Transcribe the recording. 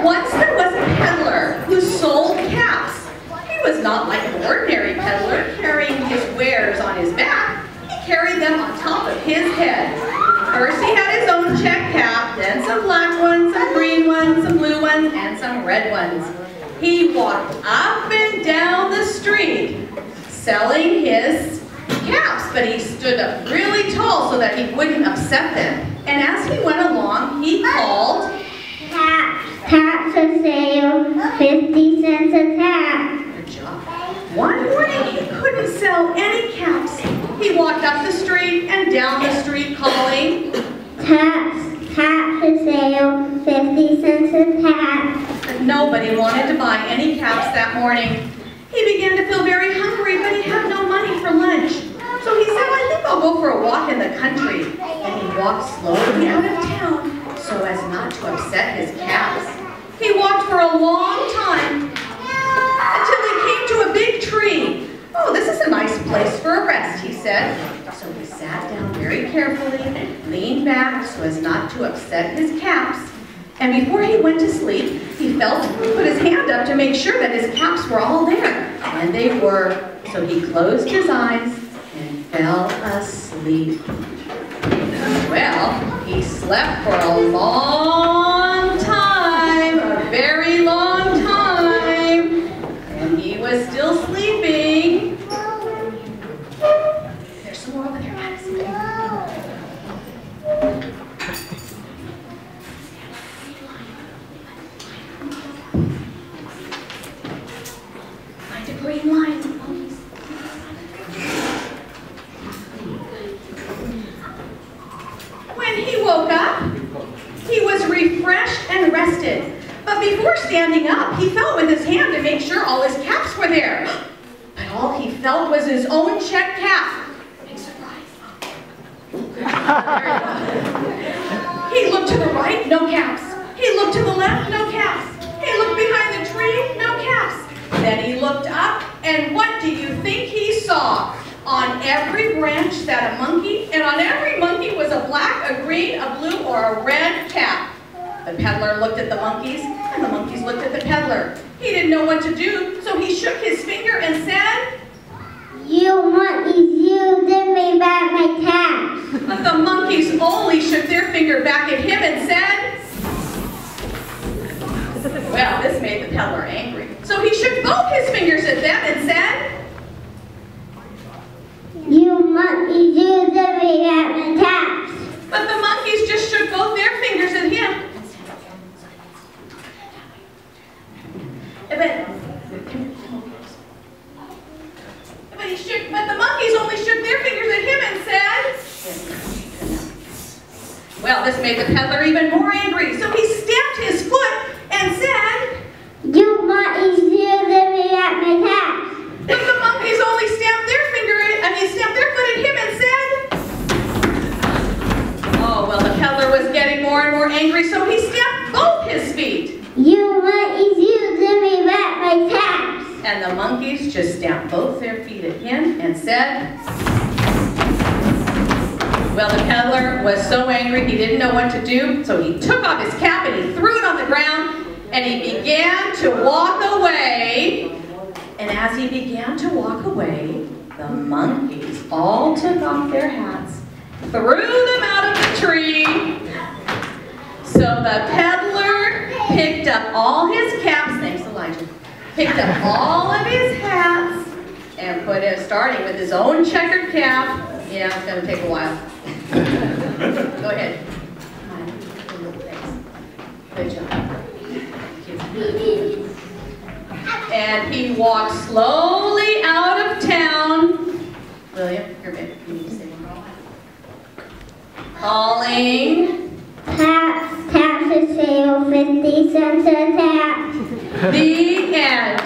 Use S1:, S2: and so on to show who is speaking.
S1: Once there was a peddler who sold caps. He was not like an ordinary peddler carrying his wares on his back. He carried them on top of his head. First he had his own check cap, then some black ones, some green ones, some blue ones, and some red ones. He walked up and down the street selling his caps, but he stood up really tall so that he wouldn't upset them. And as he went along, he called,
S2: "Caps for sale, 50 cents a cap."
S1: Good job. One morning he couldn't sell any caps. He walked up the street and down the street calling,
S2: Caps for sale, 50 cents a cap."
S1: But nobody wanted to buy any caps that morning. He began to feel very hungry, but he had no money for lunch. So he said, "I think I'll go for a walk in the country." And he walked slowly out of town so as not to upset his caps. He walked for a long time until he came to a big tree. "Oh, this is a nice place for a rest," he said. So he sat down very carefully, leaned back so as not to upset his caps. And before he went to sleep, he put his hand up to make sure that his caps were all there. And they were. So he closed his eyes and fell asleep. Well, he slept for a long time, a very long time, and he was still sleeping. There's some more over there, guys. Find a green line. When he woke up, he was refreshed and rested. But before standing up, he felt with his hand to make sure all his caps were there. But all he felt was his own check cap. Big surprise. He looked to the right, no caps. He looked to the left, no caps. He looked behind the tree, no caps. Then he looked up, and what do you think he saw? On every branch sat a monkey, and on every monkey was a black, a green, a blue, or a red cap. The peddler looked at the monkeys, and the monkeys looked at the peddler. He didn't know what to do, so he shook his finger and said,
S2: "You monkeys, you give me back my caps."
S1: But the monkeys only shook their finger back at him and said, well, this made the peddler angry. So he shook both his fingers at them and said,
S2: "You monkeys, you give me back my caps."
S1: But the monkeys just shook both their fingers at him. But the monkeys only shook their fingers at him and said, well, this made the peddler even more angry. So he stamped his foot and said,
S2: "You monkeys, you give me back my caps."
S1: But the monkeys only stamped their foot at him and said, oh, well, the peddler was getting more and more angry, so he stamped both his feet.
S2: "You monkeys, you give me back my caps."
S1: And the monkeys just stamped both their feet at him and said, well, the peddler was so angry he didn't know what to do, so he took off his cap and he threw it on the ground, and he began to walk away. And as he began to walk away, the monkeys all took off their hats, threw them out of the tree. So the peddler picked up all his caps, thanks Elijah, picked up all of his hats and put it, starting with his own checkered cap. Yeah, it's going to take a while. Go ahead. Thanks. Good job. And he walked slowly out of town. William, you're good. You need to say one. Calling.
S2: Caps for sale, 50 cents a cap.
S1: The end.